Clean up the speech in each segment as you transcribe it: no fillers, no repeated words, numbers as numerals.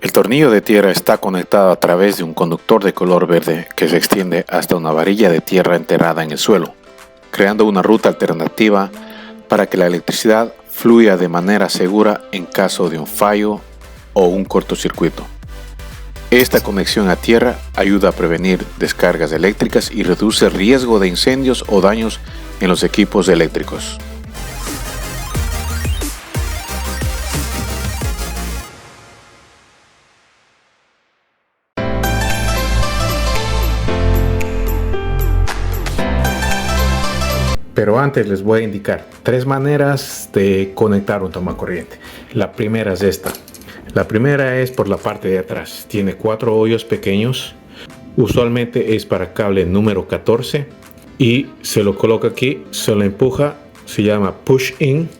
El tornillo de tierra está conectado a través de un conductor de color verde que se extiende hasta una varilla de tierra enterrada en el suelo, creando una ruta alternativa para que la electricidad fluya de manera segura en caso de un fallo o un cortocircuito. Esta conexión a tierra ayuda a prevenir descargas eléctricas y reduce el riesgo de incendios o daños en los equipos eléctricos. Pero antes les voy a indicar 3 maneras de conectar un tomacorriente. La primera es esta. La primera es por la parte de atrás. Tiene 4 hoyos pequeños. Usualmente es para cable número 14. Y se lo coloca aquí, se lo empuja. Se llama push in.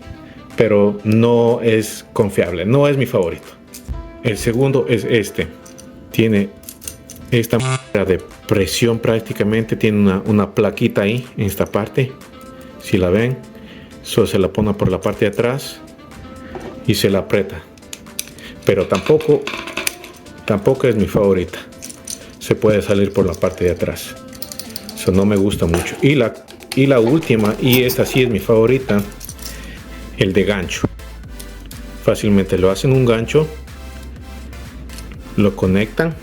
Pero no es confiable. No es mi favorito. El segundo es este. Tiene esta manera de presión prácticamente. Tiene una plaquita ahí en esta parte. Si la ven, solo se la pone por la parte de atrás y se la aprieta. Pero tampoco es mi favorita. Se puede salir por la parte de atrás. Eso no me gusta mucho. Y la última, y esta sí es mi favorita, el de gancho. Fácilmente lo hacen un gancho, lo conectan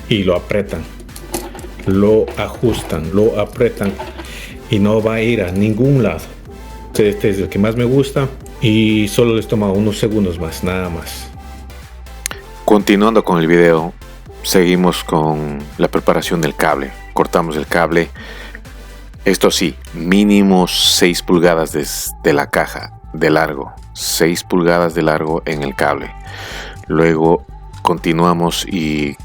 y lo aprietan. Lo ajustan, lo aprietan. Y no va a ir a ningún lado. Este es el que más me gusta y solo les toma unos segundos más, nada más. Continuando con el video, seguimos con la preparación del cable. Cortamos el cable, esto sí, mínimo 6 pulgadas desde la caja de largo, 6 pulgadas de largo en el cable. Luego continuamos y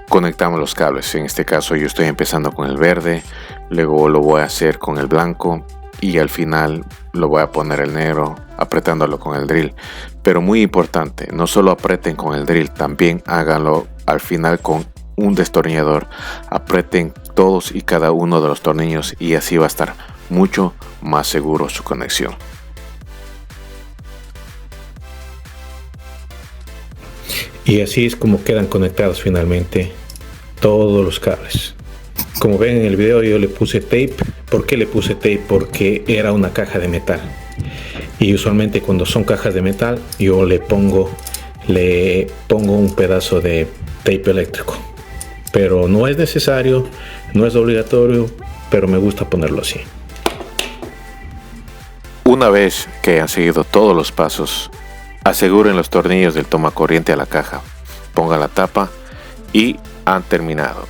conectamos los cables. En este caso yo estoy empezando con el verde, luego lo voy a hacer con el blanco y al final lo voy a poner el negro apretándolo con el drill. Pero muy importante, no solo aprieten con el drill, también háganlo al final con un destornillador. Aprieten todos y cada uno de los tornillos y así va a estar mucho más seguro su conexión. Y así es como quedan conectados finalmente todos los cables. Como ven en el video, yo le puse tape. ¿Por qué le puse tape? Porque era una caja de metal. Y usualmente cuando son cajas de metal, yo le pongo un pedazo de tape eléctrico. Pero no es necesario, no es obligatorio, pero me gusta ponerlo así. Una vez que hayan seguido todos los pasos, aseguren los tornillos del tomacorriente a la caja, pongan la tapa y han terminado.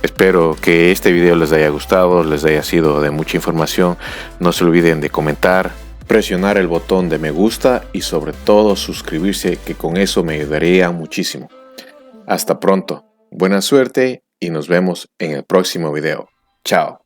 Espero que este video les haya gustado, les haya sido de mucha información. No se olviden de comentar, presionar el botón de me gusta y sobre todo suscribirse, que con eso me ayudaría muchísimo. Hasta pronto, buena suerte y nos vemos en el próximo video. Chao.